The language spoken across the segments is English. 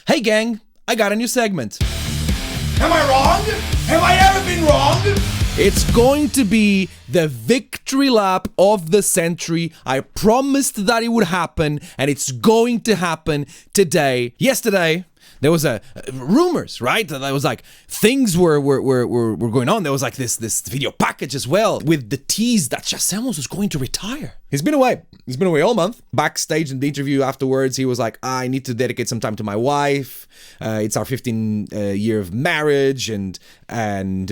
Hey gang, I got a new segment. Am I wrong? Have I ever been wrong? It's going to be the victory lap of the century. I promised that it would happen, and it's going to happen today. Yesterday, there was rumors, right? That was like things were going on. There was like this video package as well with the tease that Chasamos was going to retire. He's been away. He's been away all month. Backstage in the interview afterwards, he was like, I need to dedicate some time to my wife. It's our 15 year of marriage, and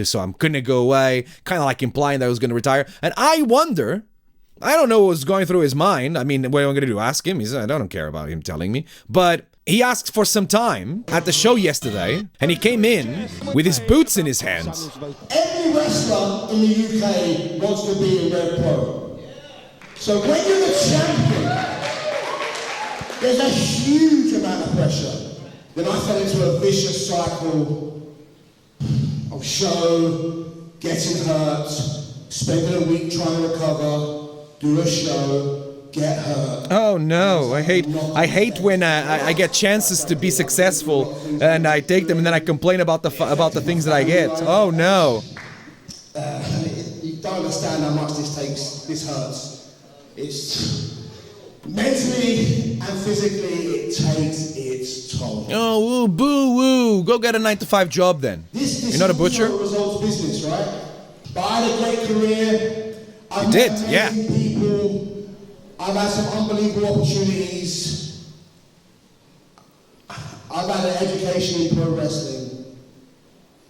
so I'm gonna go away. Kind of like implying that I was gonna retire. And I wonder, I don't know what was going through his mind. I mean, what am I gonna do? Ask him? I don't care about him telling me. But he asked for some time at the show yesterday, and he came in with his boots in his hands. Every wrestler in the UK wants to be a Red Pro. So when you're the champion, there's a huge amount of pressure. Then I fell into a vicious cycle of show, getting hurt, spending a week trying to recover, do a show, get hurt. Oh no, I hate when I get chances to be successful and I take them and then I complain about the things that I get. Oh no. You don't understand how much this hurts. It's mentally and physically, it takes its toll. Oh, woo, boo, woo. Go get a 9-to-5 job then. You're not a butcher? This is results business, right? But I had a great career. You did, yeah. People. I've had some unbelievable opportunities. I've had an education in pro wrestling.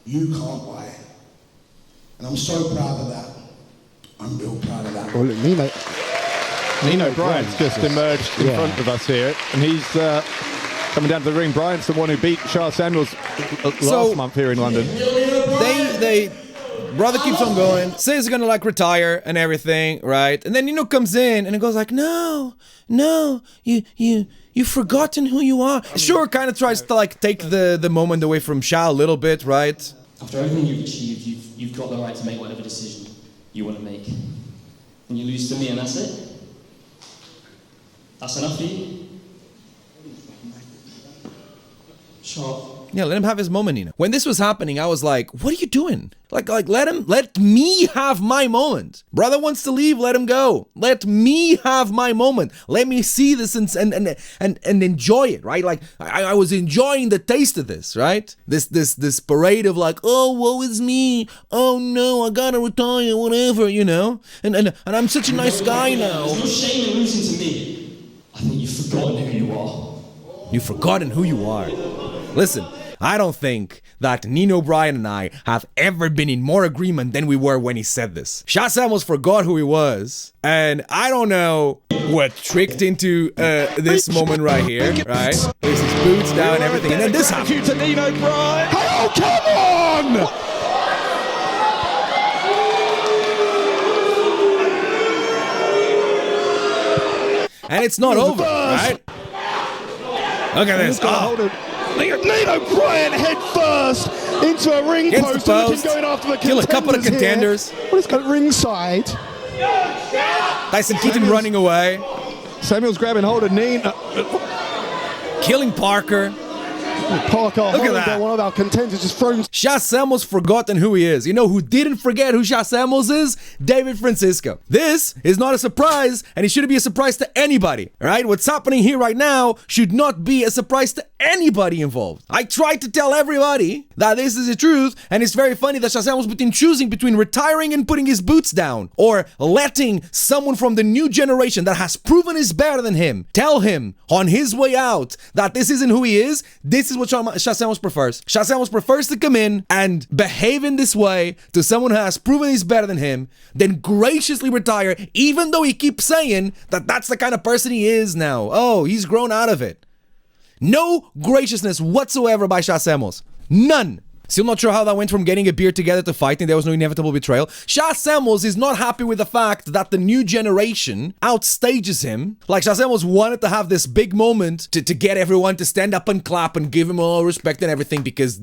You can't buy it. And I'm so proud of that. I'm real proud of that. Well, Nino Bryant's just emerged in front of us here, and he's coming down to the ring. Bryant's the one who beat Charles Samuels last month here in London. Brother keeps on going, says he's gonna like retire and everything, right? And then Nino comes in and he goes like, no, you've forgotten who you are. Sure, kind of tries to like take the moment away from Sha a little bit, right? After everything you've achieved, you've got the right to make whatever decision you want to make. And you lose to me and that's it? That's enough for you? Sure. Yeah, let him have his moment, Nino. When this was happening, I was like, what are you doing? Like let me have my moment. Brother wants to leave, let him go. Let me have my moment. Let me see this and enjoy it, right? Like I was enjoying the taste of this, right? This parade of like, oh, woe is me. Oh no, I gotta retire, whatever, you know? And I'm such a nice guy now. There's no shame in losing to me. I think you've forgotten who you are. You've forgotten who you are. Listen, I don't think that Nino Bryan and I have ever been in more agreement than we were when he said this. Sha Samuels forgot who he was, and I don't know what tricked into this moment right here, right? There's his boots down and everything, and then this happened. To Nino Bryan. Oh, come on! And it's not over, right? Look at this. Nino Bryan head first into a ring Against post. The post. Going after the Kill a couple of contenders. What is called ringside? Tyson Keaton running away. Samuels grabbing hold of Nino. Killing Parker. Parker, look at that. One of our contenders just thrown. Sha Samuels forgotten who he is. You know who didn't forget who Sha Samuels is? David Francisco. This is not a surprise, and it shouldn't be a surprise to anybody. All right, what's happening here right now should not be a surprise to anybody involved. I tried to tell everybody that this is the truth, and it's very funny that Sha Samuels between choosing between retiring and putting his boots down, or letting someone from the new generation that has proven is better than him tell him on his way out that this isn't who he is. This is what Sha Samuels prefers. Sha Samuels prefers to come in and behave in this way to someone who has proven he's better than him, then graciously retire, even though he keeps saying that that's the kind of person he is now. Oh, he's grown out of it. No graciousness whatsoever by Sha Samuels. None. Still not sure how that went from getting a beer together to fighting. There was no inevitable betrayal. Sha Samuels is not happy with the fact that the new generation outstages him. Like, Sha Samuels wanted to have this big moment to get everyone to stand up and clap and give him all respect and everything, because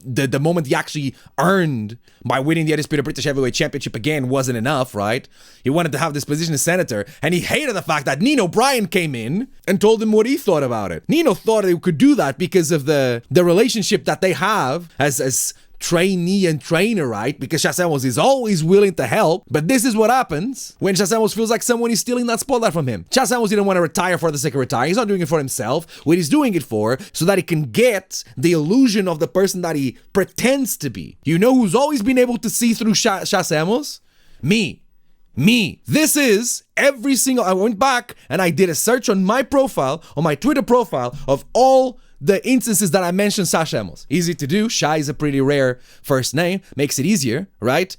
the moment he actually earned by winning the Undisputed British Heavyweight Championship again wasn't enough, right? He wanted to have this position as senator, and he hated the fact that Nino Bryan came in and told him what he thought about it. Nino thought he could do that because of the relationship that they have as trainee and trainer, right? Because Chas Amos is always willing to help, but this is what happens when Chas Amos feels like someone is stealing that spotlight from him. Chas Amos didn't want to retire for the sake of retiring. He's not doing it for himself. What he's doing it for, so that he can get the illusion of the person that he pretends to be. You know who's always been able to see through Chas Amos? Me. This is every single... I went back and I did a search on my profile, on my Twitter profile, of all the instances that I mentioned Sasha Amos. Easy to do. Shai is a pretty rare first name. Makes it easier, right?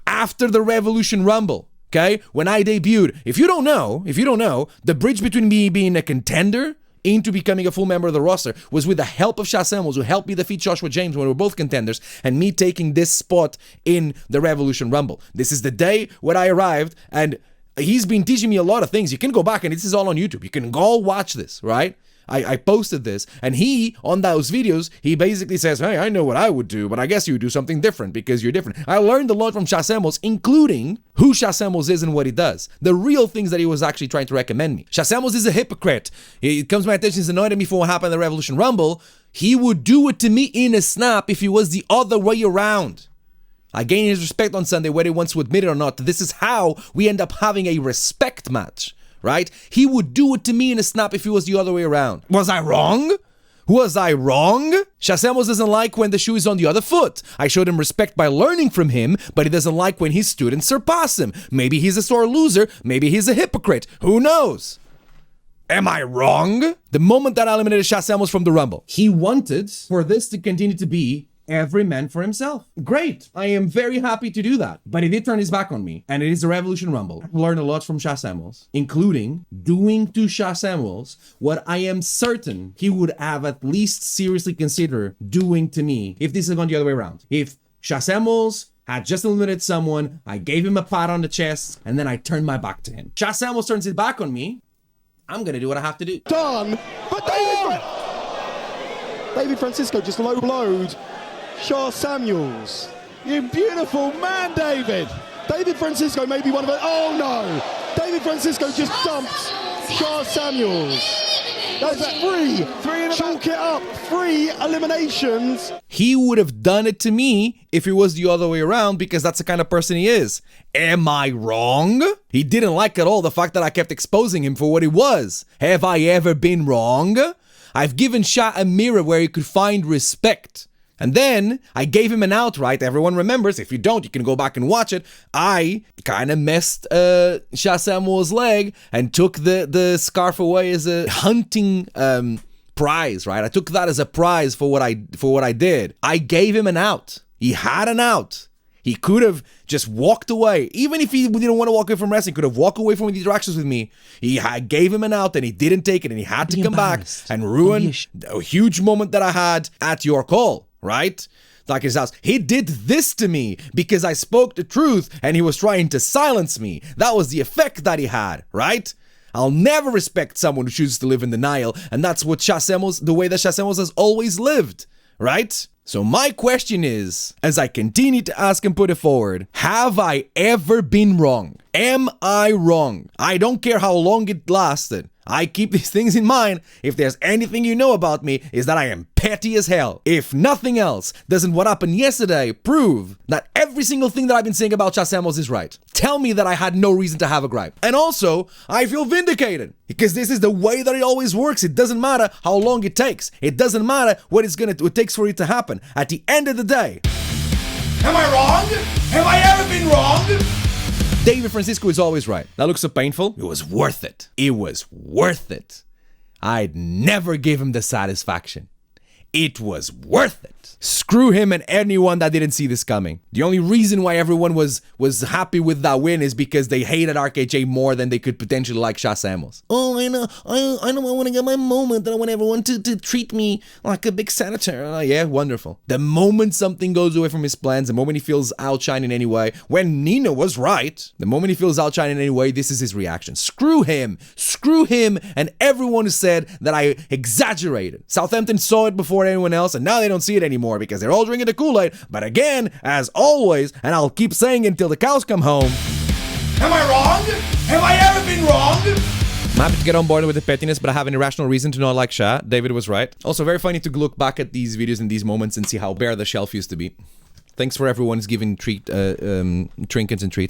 After the Revolution Rumble, okay? When I debuted, if you don't know, the bridge between me being a contender into becoming a full member of the roster was with the help of Chas Amos, who helped me defeat Joshua James when we were both contenders, and me taking this spot in the Revolution Rumble. This is the day when I arrived, and he's been teaching me a lot of things. You can go back, and this is all on YouTube. You can go watch this, right? I posted this, and he, on those videos, he basically says, hey, I know what I would do, but I guess you would do something different because you're different. I learned a lot from Chas Amos, including who Chas Amos is and what he does. The real things that he was actually trying to recommend me. Chas Amos is a hypocrite. It comes to my attention, he's annoyed at me for what happened in the Revolution Rumble. He would do it to me in a snap if it was the other way around. I gained his respect on Sunday, whether he wants to admit it or not. This is how we end up having a respect match. Right? He would do it to me in a snap if it was the other way around. Was I wrong? Chas Amos doesn't like when the shoe is on the other foot. I showed him respect by learning from him, but he doesn't like when his students surpass him. Maybe he's a sore loser. Maybe he's a hypocrite. Who knows? Am I wrong? The moment that I eliminated Chas Amos from the Rumble, he wanted for this to continue to be every man for himself. Great. I am very happy to do that. But he did turn his back on me, and it is a Revolution Rumble. I've learned a lot from Chas Amos, including doing to Chas Amos what I am certain he would have at least seriously considered doing to me if this had gone the other way around. If Chas Amos had just eliminated someone, I gave him a pat on the chest, and then I turned my back to him. Chas Amos turns his back on me, I'm gonna do what I have to do. Done, but David Francisco just low blowed Chas Samuels. You beautiful man, David. David Francisco may be one of it. Oh no! David Francisco just dumped Chas Samuels. That's three. Chalk it up. 3 eliminations. He would have done it to me if it was the other way around, because that's the kind of person he is. Am I wrong? He didn't like at all the fact that I kept exposing him for what he was. Have I ever been wrong? I've given Shah a mirror where he could find respect. And then I gave him an out, right? Everyone remembers. If you don't, you can go back and watch it. I kind of messed Chas Samuel's leg and took the scarf away as a hunting prize, right? I took that as a prize for what I did. I gave him an out. He had an out. He could have just walked away. Even if he didn't want to walk away from wrestling, could have walked away from the interactions with me. I gave him an out and he didn't take it, and he had to come back and ruin a huge moment that I had at your call. Right? Like his house. He did this to me because I spoke the truth and he was trying to silence me. That was the effect that he had, right? I'll never respect someone who chooses to live in denial, and that's what Chas Amos, the way that Chas Amos has always lived, right? So my question is, as I continue to ask and put it forward, have I ever been wrong? Am I wrong? I don't care how long it lasted. I keep these things in mind. If there's anything you know about me, is that I am petty as hell. If nothing else, doesn't what happened yesterday prove that every single thing that I've been saying about Chas Amos is right? Tell me that I had no reason to have a gripe. And also, I feel vindicated, because this is the way that it always works. It doesn't matter how long it takes. It doesn't matter what it takes for it to happen. At the end of the day, am I wrong? Have I ever been wrong? David Francisco is always right. That looks so painful. It was worth it. It was worth it. I'd never give him the satisfaction. It was worth it. Screw him and anyone that didn't see this coming. The only reason why everyone was happy with that win is because they hated RKJ more than they could potentially like Chas Amos. Oh, I know I want to get my moment, and I want everyone to treat me like a big senator. Yeah, wonderful. The moment something goes away from his plans, the moment he feels outshined in any way, when Nino was right, the moment he feels outshined in any way, this is his reaction. Screw him, and everyone who said that I exaggerated. Southampton saw it before anyone else, and now they don't see it anymore. anymore because they're all drinking the Kool-Aid. But again, as always, and I'll keep saying it until the cows come home. Am I wrong? Have I ever been wrong? I'm happy to get on board with the pettiness, but I have an irrational reason to not like Sha. David was right. Also, very funny to look back at these videos and these moments and see how bare the shelf used to be. Thanks for everyone's giving trinkets and treats.